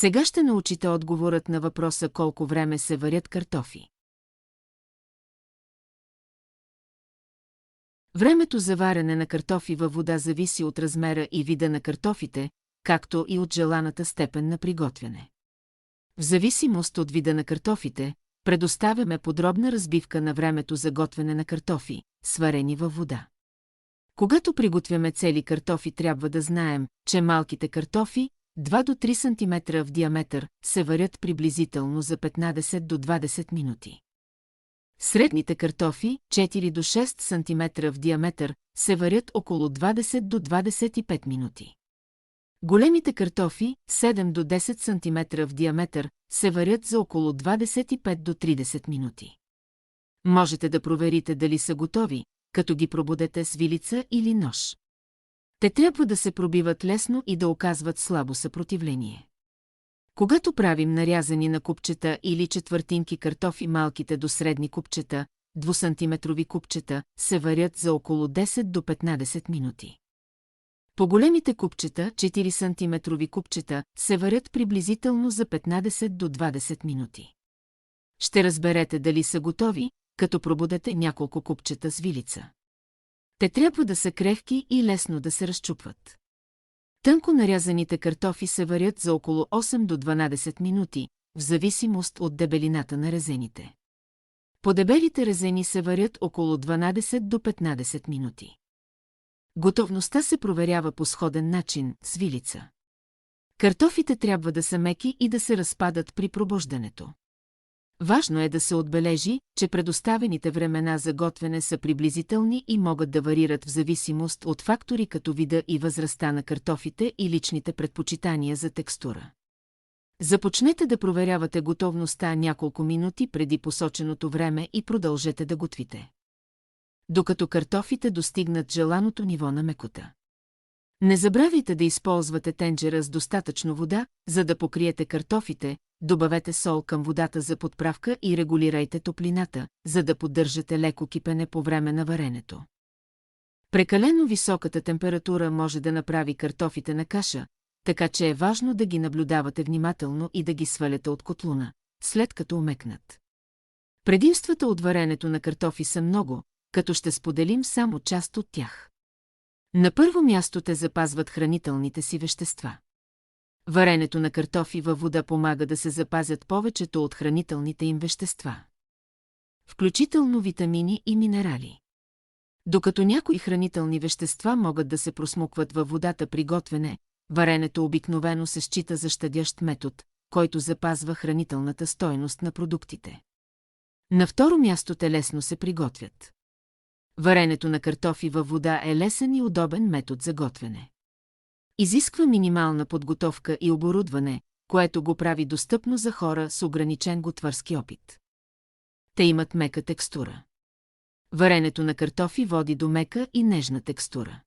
Сега ще научите отговорът на въпроса колко време се варят картофи. Времето за варене на картофи във вода зависи от размера и вида на картофите, както и от желаната степен на приготвяне. В зависимост от вида на картофите, предоставяме подробна разбивка на времето за готвене на картофи, сварени във вода. Когато приготвяме цели картофи, трябва да знаем, че малките картофи, 2 до 3 см в диаметър, се варят приблизително за 15 до 20 минути. Средните картофи, 4 до 6 см в диаметър, се варят около 20 до 25 минути. Големите картофи, 7 до 10 см в диаметър, се варят за около 25 до 30 минути. Можете да проверите дали са готови, като ги пробудете с вилица или нож. Те трябва да се пробиват лесно и да оказват слабо съпротивление. Когато правим нарязани на купчета или четвъртинки картофи, малките до средни купчета, 2-сантиметрови купчета, се варят за около 10 до 15 минути. По големите купчета, 4-сантиметрови купчета, се варят приблизително за 15 до 20 минути. Ще разберете дали са готови, като пробудете няколко купчета с вилица. Те трябва да са крехки и лесно да се разчупват. Тънко нарязаните картофи се варят за около 8 до 12 минути, в зависимост от дебелината на резените. По-дебелите резени се варят около 12 до 15 минути. Готовността се проверява по сходен начин, с вилица. Картофите трябва да са меки и да се разпадат при пробуждането. Важно е да се отбележи, че предоставените времена за готвене са приблизителни и могат да варират в зависимост от фактори като вида и възрастта на картофите и личните предпочитания за текстура. Започнете да проверявате готовността няколко минути преди посоченото време и продължете да готвите, докато картофите достигнат желаното ниво на мекота. Не забравяйте да използвате тенджера с достатъчно вода, за да покриете картофите, добавете сол към водата за подправка и регулирайте топлината, за да поддържате леко кипене по време на варенето. Прекалено високата температура може да направи картофите на каша, така че е важно да ги наблюдавате внимателно и да ги сваляте от котлуна, след като умекнат. Предимствата от варенето на картофи са много, като ще споделим само част от тях. На първо място те запазват хранителните си вещества. Варенето на картофи във вода помага да се запазят повечето от хранителните им вещества, включително витамини и минерали. Докато някои хранителни вещества могат да се просмукват във водата при готвене, варенето обикновено се счита за щадящ метод, който запазва хранителната стойност на продуктите. На второ място те лесно се приготвят. Варенето на картофи във вода е лесен и удобен метод за готвене. Изисква минимална подготовка и оборудване, което го прави достъпно за хора с ограничен готварски опит. Те имат мека текстура. Варенето на картофи води до мека и нежна текстура.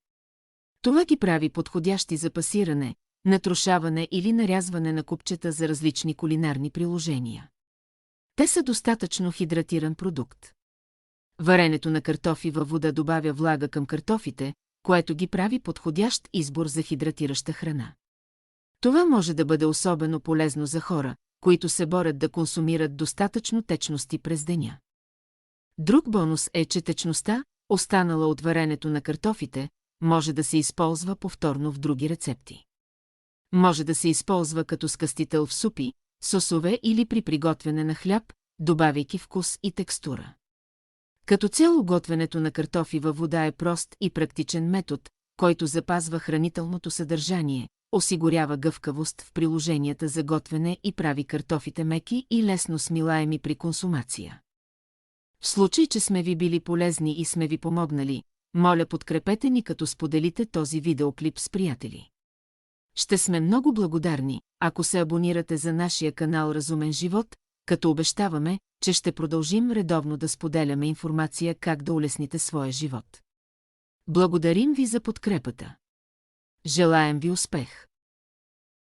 Това ги прави подходящи за пасиране, натрошаване или нарязване на купчета за различни кулинарни приложения. Те са достатъчно хидратиран продукт. Варенето на картофи във вода добавя влага към картофите, което ги прави подходящ избор за хидратираща храна. Това може да бъде особено полезно за хора, които се борят да консумират достатъчно течности през деня. Друг бонус е, че течността, останала от варенето на картофите, може да се използва повторно в други рецепти. Може да се използва като скъстител в супи, сосове или при приготвяне на хляб, добавяйки вкус и текстура. Като цяло готвенето на картофи във вода е прост и практичен метод, който запазва хранителното съдържание, осигурява гъвкавост в приложенията за готвене и прави картофите меки и лесно смилаеми при консумация. В случай, че сме ви били полезни и сме ви помогнали, моля подкрепете ни като споделите този видеоклип с приятели. Ще сме много благодарни, ако се абонирате за нашия канал Разумен живот, като обещаваме, че ще продължим редовно да споделяме информация как да улесните своя живот. Благодарим ви за подкрепата. Желаем ви успех!